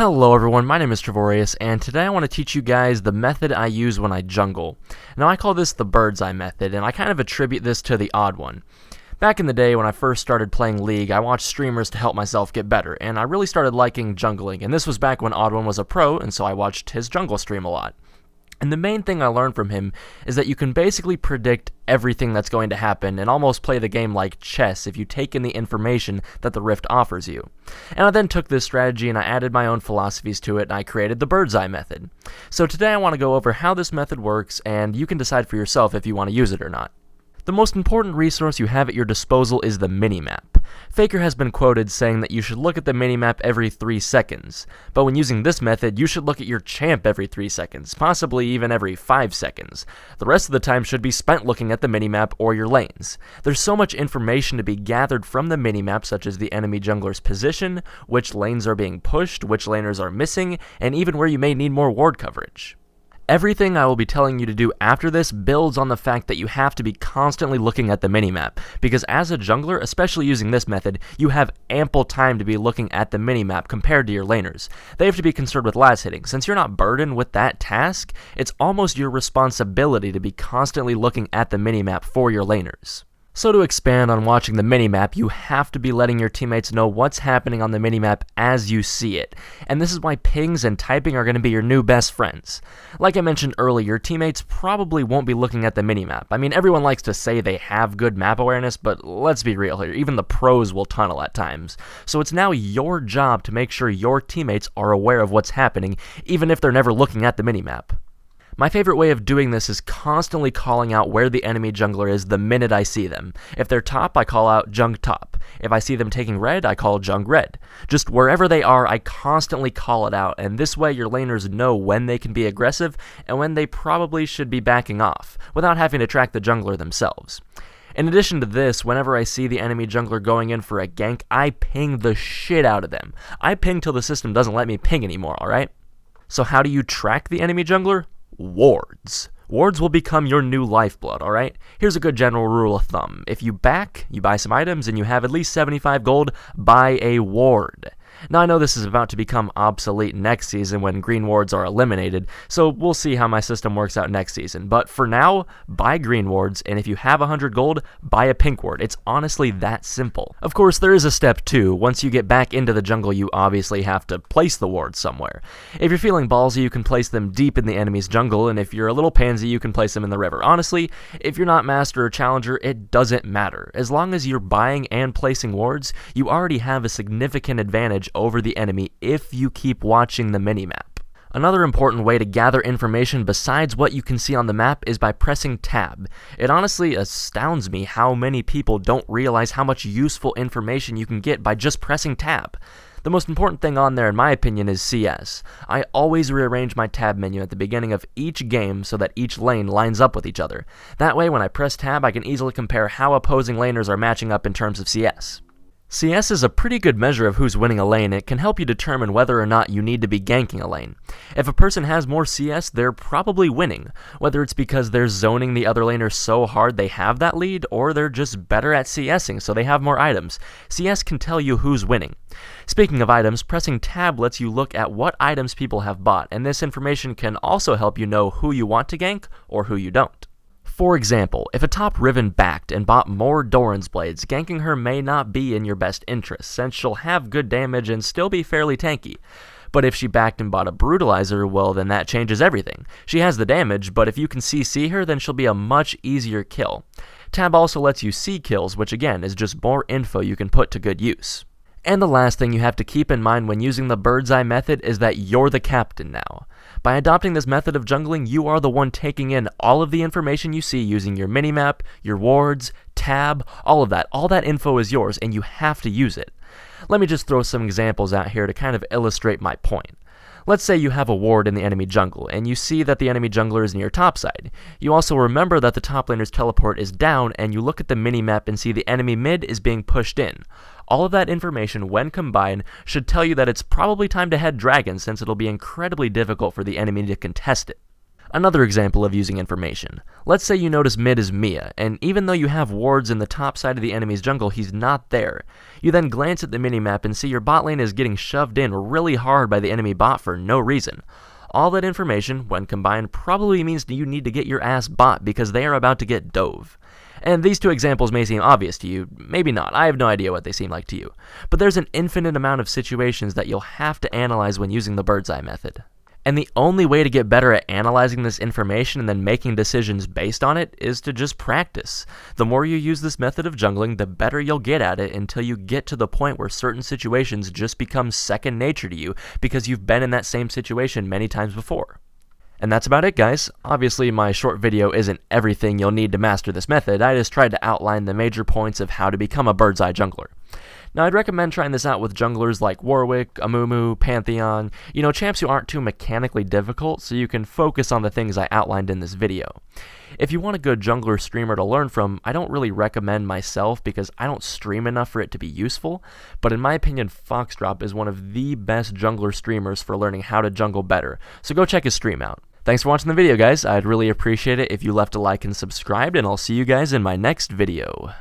Hello everyone, my name is Trevorius, and today I want to teach you guys the method I use when I jungle. Now I call this the bird's eye method, and I kind of attribute this to the odd one. Back in the day when I first started playing League, I watched streamers to help myself get better, and I really started liking jungling, and this was back when Odd One was a pro, and so I watched his jungle stream a lot. And the main thing I learned from him is that you can basically predict everything that's going to happen and almost play the game like chess if you take in the information that the Rift offers you. And I then took this strategy and I added my own philosophies to it and I created the bird's eye method. So today I want to go over how this method works and you can decide for yourself if you want to use it or not. The most important resource you have at your disposal is the minimap. Faker has been quoted saying that you should look at the minimap every 3 seconds, but when using this method, you should look at your champ every 3 seconds, possibly even every 5 seconds. The rest of the time should be spent looking at the minimap or your lanes. There's so much information to be gathered from the minimap, such as the enemy jungler's position, which lanes are being pushed, which laners are missing, and even where you may need more ward coverage. Everything I will be telling you to do after this builds on the fact that you have to be constantly looking at the minimap, because as a jungler, especially using this method, you have ample time to be looking at the minimap compared to your laners. They have to be concerned with last hitting. Since you're not burdened with that task, it's almost your responsibility to be constantly looking at the minimap for your laners. So to expand on watching the minimap, you have to be letting your teammates know what's happening on the minimap as you see it. And this is why pings and typing are going to be your new best friends. Like I mentioned earlier, your teammates probably won't be looking at the minimap. I mean, everyone likes to say they have good map awareness, but let's be real here, even the pros will tunnel at times. So it's now your job to make sure your teammates are aware of what's happening, even if they're never looking at the minimap. My favorite way of doing this is constantly calling out where the enemy jungler is the minute I see them. If they're top, I call out jung top. If I see them taking red, I call jung red. Just wherever they are, I constantly call it out, and this way your laners know when they can be aggressive and when they probably should be backing off, without having to track the jungler themselves. In addition to this, whenever I see the enemy jungler going in for a gank, I ping the shit out of them. I ping till the system doesn't let me ping anymore, alright? So how do you track the enemy jungler? Wards. Wards will become your new lifeblood, alright? Here's a good general rule of thumb. If you back, you buy some items, and you have at least 75 gold, buy a ward. Now I know this is about to become obsolete next season when green wards are eliminated, so we'll see how my system works out next season. But for now, buy green wards, and if you have 100 gold, buy a pink ward. It's honestly that simple. Of course, there is a step 2. Once you get back into the jungle, you obviously have to place the wards somewhere. If you're feeling ballsy, you can place them deep in the enemy's jungle, and if you're a little pansy, you can place them in the river. Honestly, if you're not master or challenger, it doesn't matter. As long as you're buying and placing wards, you already have a significant advantage over the enemy if you keep watching the minimap. Another important way to gather information besides what you can see on the map is by pressing tab. It honestly astounds me how many people don't realize how much useful information you can get by just pressing tab. The most important thing on there, in my opinion, is CS. I always rearrange my tab menu at the beginning of each game so that each lane lines up with each other. That way, when I press tab, I can easily compare how opposing laners are matching up in terms of CS. CS is a pretty good measure of who's winning a lane. It can help you determine whether or not you need to be ganking a lane. If a person has more CS, they're probably winning, whether it's because they're zoning the other laner so hard they have that lead, or they're just better at CSing so they have more items. CS can tell you who's winning. Speaking of items, pressing tab lets you look at what items people have bought, and this information can also help you know who you want to gank or who you don't. For example, if a top Riven backed and bought more Doran's blades, ganking her may not be in your best interest, since she'll have good damage and still be fairly tanky. But if she backed and bought a Brutalizer, well then that changes everything. She has the damage, but if you can CC her, then she'll be a much easier kill. Tab also lets you see kills, which again is just more info you can put to good use. And the last thing you have to keep in mind when using the bird's eye method is that you're the captain now. By adopting this method of jungling, you are the one taking in all of the information you see using your minimap, your wards, tab, all of that. All that info is yours, and you have to use it. Let me just throw some examples out here to kind of illustrate my point. Let's say you have a ward in the enemy jungle, and you see that the enemy jungler is near top side. You also remember that the top laner's teleport is down, and you look at the minimap and see the enemy mid is being pushed in. All of that information, when combined, should tell you that it's probably time to head dragon, since it'll be incredibly difficult for the enemy to contest it. Another example of using information. Let's say you notice mid is Mia, and even though you have wards in the top side of the enemy's jungle, he's not there. You then glance at the minimap and see your bot lane is getting shoved in really hard by the enemy bot for no reason. All that information, when combined, probably means you need to get your ass bot because they are about to get dove. And these two examples may seem obvious to you, maybe not, I have no idea what they seem like to you. But there's an infinite amount of situations that you'll have to analyze when using the bird's eye method. And the only way to get better at analyzing this information and then making decisions based on it is to just practice. The more you use this method of jungling, the better you'll get at it until you get to the point where certain situations just become second nature to you because you've been in that same situation many times before. And that's about it, guys. Obviously, my short video isn't everything you'll need to master this method. I just tried to outline the major points of how to become a bird's eye jungler. Now, I'd recommend trying this out with junglers like Warwick, Amumu, Pantheon, champs who aren't too mechanically difficult, so you can focus on the things I outlined in this video. If you want a good jungler streamer to learn from, I don't really recommend myself because I don't stream enough for it to be useful, but in my opinion, Foxdrop is one of the best jungler streamers for learning how to jungle better, so go check his stream out. Thanks for watching the video, guys. I'd really appreciate it if you left a like and subscribed, and I'll see you guys in my next video.